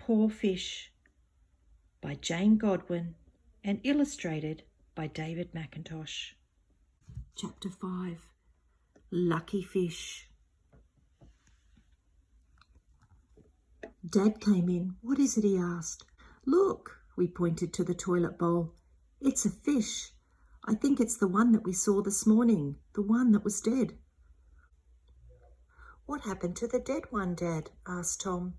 Poor Fish by Jane Godwin and illustrated by David McIntosh. Chapter 5. Lucky Fish. Dad came in. "What is it?" he asked. "Look," we pointed to the toilet bowl. "It's a fish. I think it's the one that we saw this morning, the one that was dead." "What happened to the dead one, Dad?" asked Tom.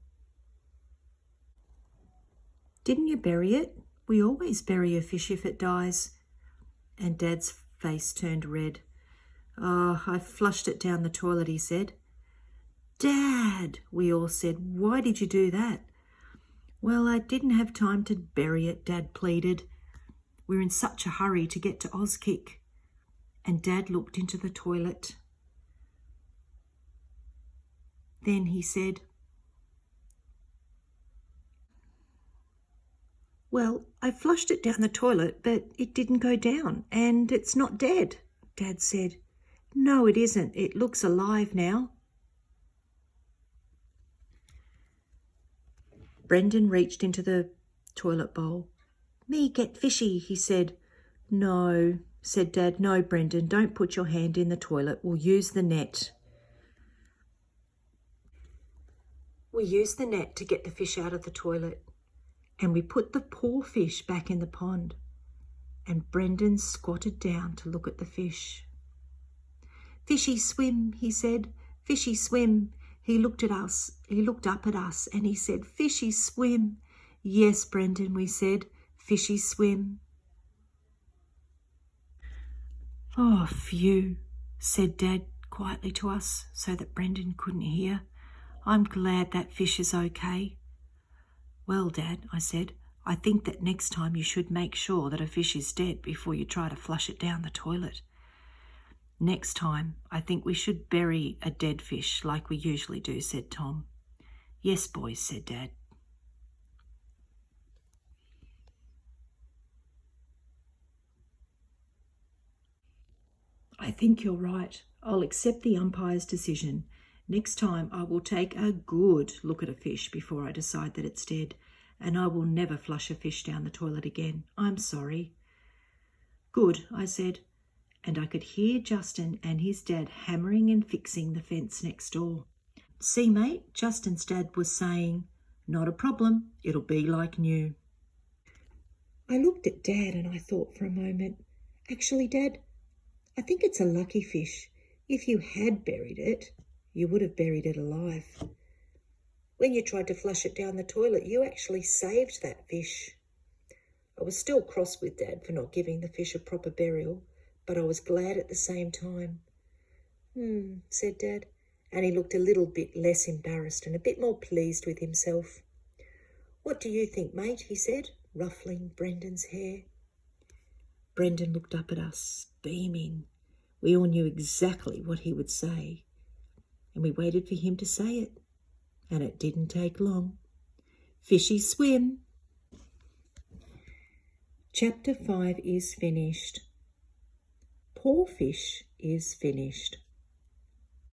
"Didn't you bury it? We always bury a fish if it dies." And Dad's face turned red. "Oh, I flushed it down the toilet," he said. "Dad," we all said, "why did you do that?" "Well, I didn't have time to bury it," Dad pleaded. "We're in such a hurry to get to Auskick." And Dad looked into the toilet. Then he said, "Well, I flushed it down the toilet, but it didn't go down, and it's not dead." Dad said, "No, it isn't. It looks alive now." Brendan reached into the toilet bowl. "Me get fishy," he said. "No," said Dad. "No, Brendan, don't put your hand in the toilet. We'll use the net." We used the net to get the fish out of the toilet, and we put the poor fish back in the pond, and Brendan squatted down to look at the fish. "Fishy swim," he said. "Fishy swim." He looked up at us, and he said, "Fishy swim." "Yes, Brendan," we said, "fishy swim." "Oh, phew," said Dad quietly to us so that Brendan couldn't hear. "I'm glad that fish is okay." "Well, Dad," I said, "I think that next time you should make sure that a fish is dead before you try to flush it down the toilet." "Next time, I think we should bury a dead fish like we usually do," said Tom. "Yes, boys," said Dad. "I think you're right. I'll accept the umpire's decision. Next time I will take a good look at a fish before I decide that it's dead, and I will never flush a fish down the toilet again. I'm sorry." "Good," I said, and I could hear Justin and his dad hammering and fixing the fence next door. "See, mate," Justin's dad was saying, "not a problem. It'll be like new." I looked at Dad and I thought for a moment, "Actually, Dad, I think it's a lucky fish. If you had buried it, you would have buried it alive. When you tried to flush it down the toilet, you actually saved that fish." I was still cross with Dad for not giving the fish a proper burial, but I was glad at the same time. Said Dad, and he looked a little bit less embarrassed and a bit more pleased with himself. "What do you think, mate?" he said, ruffling Brendan's hair. Brendan looked up at us, beaming. We all knew exactly what he would say, and we waited for him to say it, and it didn't take long. "Fishy swim." Chapter 5 is finished. Poor Fish is finished.